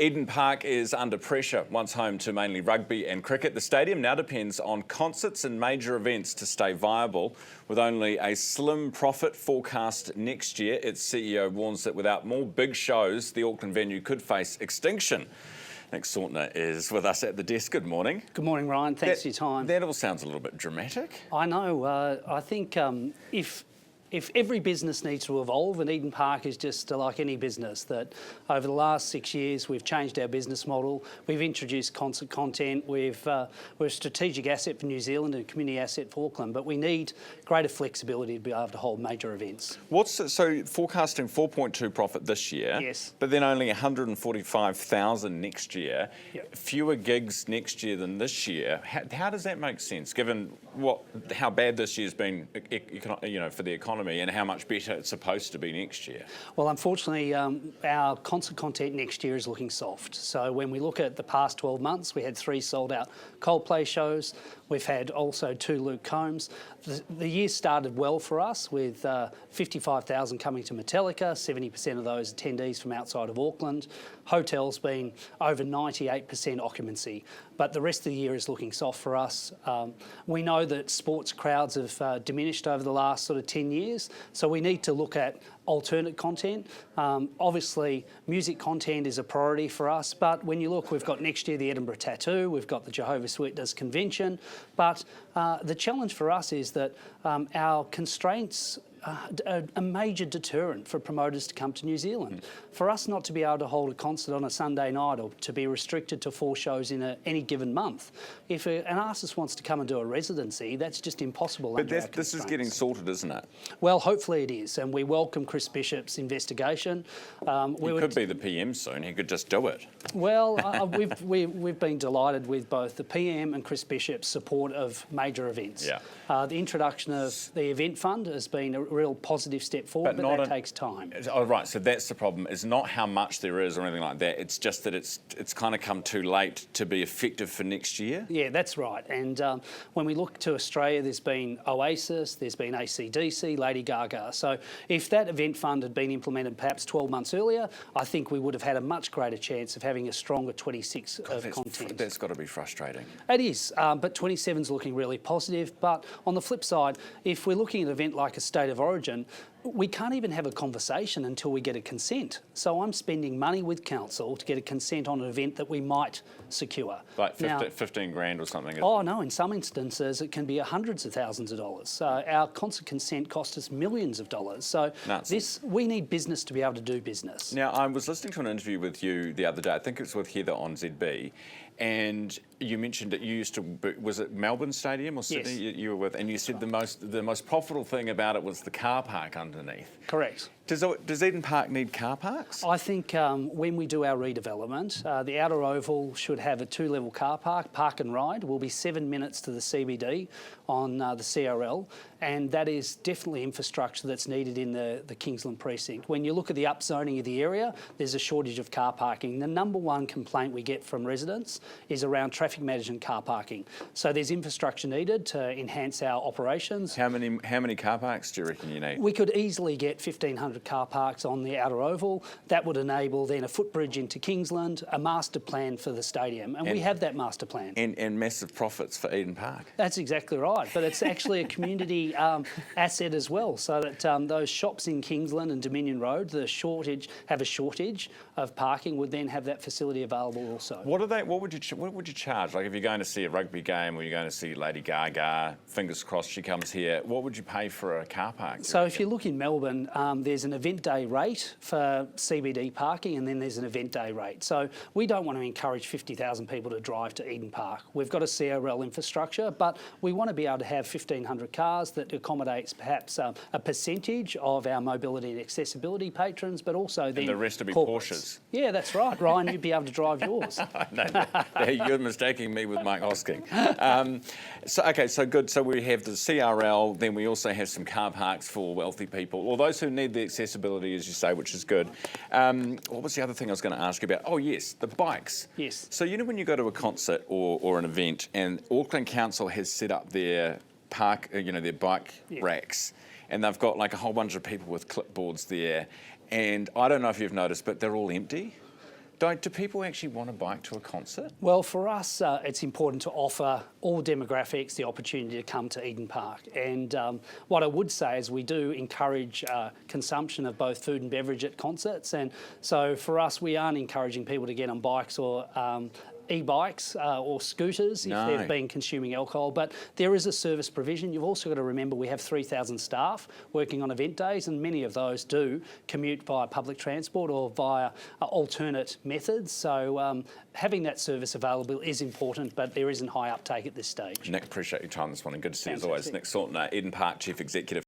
Eden Park is under pressure. Once home to mainly rugby and cricket, the stadium now depends on concerts and major events to stay viable. With only a slim profit forecast next year, its CEO warns that without more big shows, the Auckland venue could face extinction. Nick Saunter is with us at the desk. Good morning. Good morning, Ryan. Thanks for your time. That all sounds a little bit dramatic. I know. I think if every business needs to evolve, and Eden Park is just like any business, that over the last 6 years we've changed our business model, we've introduced concert content, we're a strategic asset for New Zealand and a community asset for Auckland, but we need greater flexibility to be able to hold major events. So forecasting 4.2 profit this year, yes, but then only 145,000 next year, yep. Fewer gigs next year than this year. How does that make sense, given how bad this year's been, for the economy? And how much better it's supposed to be next year? Well, unfortunately, our concert content next year is looking soft. So when we look at the past 12 months, we had 3 sold-out Coldplay shows. We've had also 2 Luke Combs. The year started well for us with 55,000 coming to Metallica, 70% of those attendees from outside of Auckland. Hotels being over 98% occupancy. But the rest of the year is looking soft for us. We know that sports crowds have diminished over the last sort of 10 years, so we need to look at alternate content. Obviously, music content is a priority for us, but when you look, we've got next year the Edinburgh Tattoo, we've got the Jehovah's Witness Convention, but the challenge for us is that our constraints a major deterrent for promoters to come to New Zealand. For us not to be able to hold a concert on a Sunday night or to be restricted to 4 shows in any given month, if an artist wants to come and do a residency, that's just impossible. But this is getting sorted, isn't it? Well, hopefully it is, and we welcome Chris Bishop's investigation. He could be the PM soon. He could just do it. Well, we've been delighted with both the PM and Chris Bishop's support of major events. Yeah. The introduction of the event fund has been a real positive step forward, but that takes time. Oh, right. So that's the problem. It's not how much there is or anything like that. It's just that it's kind of come too late to be effective for next year. Yeah, that's right. And when we look to Australia, there's been Oasis, there's been AC/DC, Lady Gaga. So if that event fund had been implemented perhaps 12 months earlier, I think we would have had a much greater chance of having a stronger 26 of content. That's got to be frustrating. It is, but 27's looking really positive. But on the flip side, if we're looking at an event like a State of Origin, we can't even have a conversation until we get a consent. So I'm spending money with council to get a consent on an event that we might secure. Like 15 grand or something? Oh no, in some instances it can be hundreds of thousands of dollars. So our concert consent cost us millions of dollars. So we need business to be able to do business. Now, I was listening to an interview with you the other day, I think it was with Heather on ZB, and you mentioned that you used to, was it Melbourne Stadium or Sydney? Yes. You were with, and you said the most profitable thing about it was the car park underneath. Correct. Does Eden Park need car parks? I think when we do our redevelopment, the outer oval should have a 2-level car park and ride. Will be 7 minutes to the CBD on the CRL, and that is definitely infrastructure that's needed in the Kingsland precinct. When you look at the upzoning of the area, there's a shortage of car parking. The number one complaint we get from residents is around traffic management car parking. So there's infrastructure needed to enhance our operations. How many car parks do you reckon you need? We could easily get 1,500 car parks on the outer oval. That would enable then a footbridge into Kingsland, a master plan for the stadium, and we have that master plan. And massive profits for Eden Park. That's exactly right, but it's actually a community asset as well, so that those shops in Kingsland and Dominion Road, have a shortage of parking, would then have that facility available also. What would you charge? Like if you're going to see a rugby game or you're going to see Lady Gaga, fingers crossed she comes here, what would you pay for a car park? So if you look in Melbourne, there's an event day rate for CBD parking, and then there's an event day rate. So we don't want to encourage 50,000 people to drive to Eden Park. We've got a CRL infrastructure, but we want to be able to have 1,500 cars that accommodates perhaps a percentage of our mobility and accessibility patrons, but also then and the rest will be corporates. Porsches. Yeah, that's right, Ryan. You'd be able to drive yours. No, you're mistaking me with Mike Hosking. So good. So we have the CRL, then we also have some car parks for wealthy people, or those who need the accessibility, as you say, which is good. What was the other thing I was going to ask you about? Oh, yes, the bikes. Yes. So, when you go to a concert or an event, and Auckland Council has set up their their bike racks, and they've got like a whole bunch of people with clipboards there, and I don't know if you've noticed, but they're all empty. Do people actually want to bike to a concert? Well, for us, it's important to offer all demographics the opportunity to come to Eden Park. And what I would say is we do encourage consumption of both food and beverage at concerts. And so for us, we aren't encouraging people to get on bikes or e-bikes or scooters if they've been consuming alcohol, but there is a service provision. You've also got to remember we have 3,000 staff working on event days, and many of those do commute via public transport or via alternate methods. So having that service available is important, but there isn't high uptake at this stage. Nick, appreciate your time this morning. Good to see you as always. Nick Saunter, Eden Park Chief Executive.